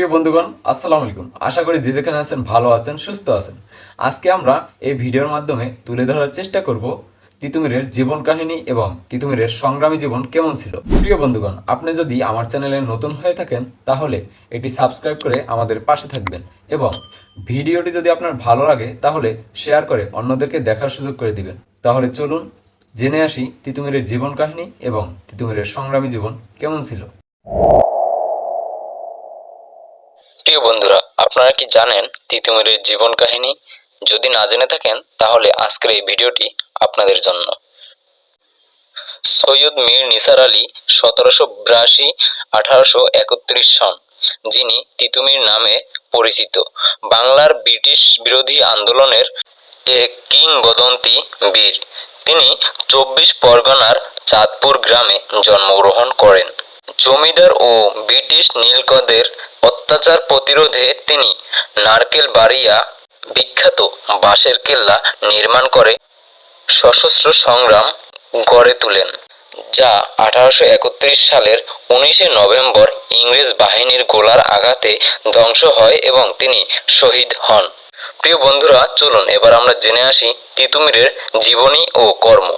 প্রিয় বন্ধুগণ, আসসালামু আলাইকুম। আশা করি যে যেখানে আছেন ভালো আছেন, সুস্থ আছেন। আজকে আমরা এই ভিডিওর মাধ্যমে তুলে ধরার চেষ্টা করব তিতুমিরের জীবন কাহিনী এবং তিতুমিরের সংগ্রামী জীবন কেমন ছিল। প্রিয় বন্ধুগণ, আপনি যদি আমার চ্যানেলে নতুন হয়ে থাকেন তাহলে এটি সাবস্ক্রাইব করে আমাদের পাশে থাকবেন এবং ভিডিওটি যদি আপনার ভালো লাগে তাহলে শেয়ার করে অন্যদেরকে দেখার সুযোগ করে দিবেন। তাহলে চলুন জেনে আসি তিতুমিরের জীবন কাহিনী এবং তিতুমিরের সংগ্রামী জীবন কেমন ছিল। প্রিয় বন্ধুরা, আপনারা কি জানেন তিতুমিরের জীবন কাহিনী? যদি না জেনে থাকেন তাহলে আজকের এই ভিডিওটি আপনাদের জন্য। সৈয়দ মীর নিসার আলী 1782-1831 সন, যিনি তিতুমির নামে পরিচিত, বাংলার ব্রিটিশ বিরোধী আন্দোলনের এক কিংবদন্তি বীর। তিনি 24 পরগনার চাঁদপুর গ্রামে জন্মগ্রহণ করেন। জমিদার ও ব্রিটিশ নীলকরদের অত্যাচার প্রতিরোধে তিনি নারকেল বাড়িয়া বিখ্যাত বাঁশের কেল্লা নির্মাণ করে সশস্ত্র সংগ্রাম গড়ে তোলেন, যা 1831 সালের 19 নভেম্বর ইংরেজ বাহিনীর গোলার আঘাতে ধ্বংস হয় এবং তিনি শহীদ হন। প্রিয় বন্ধুরা, চলুন এবার আমরা জেনে আসি তিতুমিরের জীবনী ও কর্ম।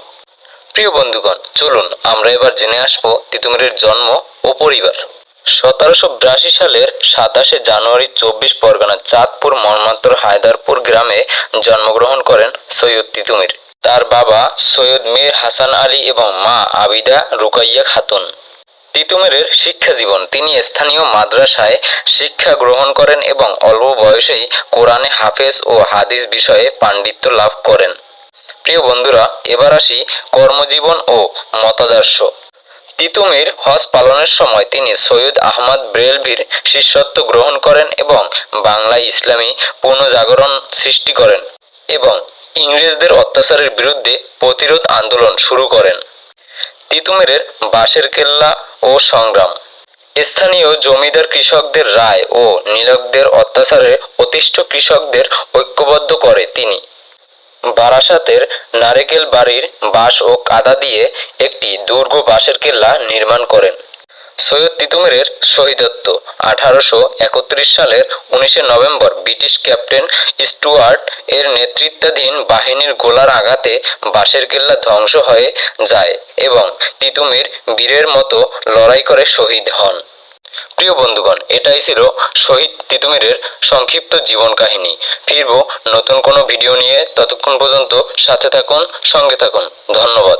প্রিয় বন্ধুগণ, চলুন আমরা এবার জেনে আসবো তিতুমিরের জন্ম ও পরিবার। 1782 সালের 27 জানুয়ারি 24 পরগনার চাঁদপুর মর্মান্তর হায়দারপুর গ্রামে জন্মগ্রহণ করেন সৈয়দ তিতুমির। তার বাবা সৈয়দ মীর হাসান আলী এবং মা আবিদা রুকাইয়া খাতুন। তিতুমিরের শিক্ষা জীবন। তিনি স্থানীয় মাদ্রাসায় শিক্ষা গ্রহণ করেন এবং অল্প বয়সেই কোরআনে হাফেজ ও হাদিস বিষয়ে পাণ্ডিত্য লাভ করেন। প্রিয় বন্ধুরা, এবার আসি কর্মজীবন ও মতাদর্শ। তিতুমির হজ পালনের সময় তিনি সৈয়দ আহমদ ব্রেলভির শিষ্যত্ব গ্রহণ করেন এবং বাংলায় ইসলামী পুনর্জাগরণ সৃষ্টি করেন এবং ইংরেজদের অত্যাচারের বিরুদ্ধে প্রতিরোধ আন্দোলন শুরু করেন। তিতুমিরের বাঁশের কেল্লা ও সংগ্রাম। স্থানীয় জমিদার কৃষকদের রায় ও নীলকরদের অত্যাচারে অতিষ্ঠ কৃষকদের ঐক্যবদ্ধ করে তিনি বারাসাতের নারিকেল বাড়ির বাঁশ ও কাদা দিয়ে একটি দুর্গ বাঁশের কেল্লা নির্মাণ করেন। সৈয়দ তিতুমিরের শহীদত্ব। 1831 সালের 19 নভেম্বর ব্রিটিশ ক্যাপ্টেন স্টুয়ার্ট এর নেতৃত্বাধীন বাহিনীর গোলার আঘাতে বাঁশের কেল্লা ধ্বংস হয়ে যায় এবং তিতুমির বীরের মতো লড়াই করে শহীদ হন। প্রিয় বন্ধুগণ, এটাই ছিল শহীদ তিতুমিরের সংক্ষিপ্ত জীবন কাহিনী। ফিরবো নতুন কোনো ভিডিও নিয়ে, ততক্ষণ পর্যন্ত সাথে থাকুন, সঙ্গে থাকুন। ধন্যবাদ।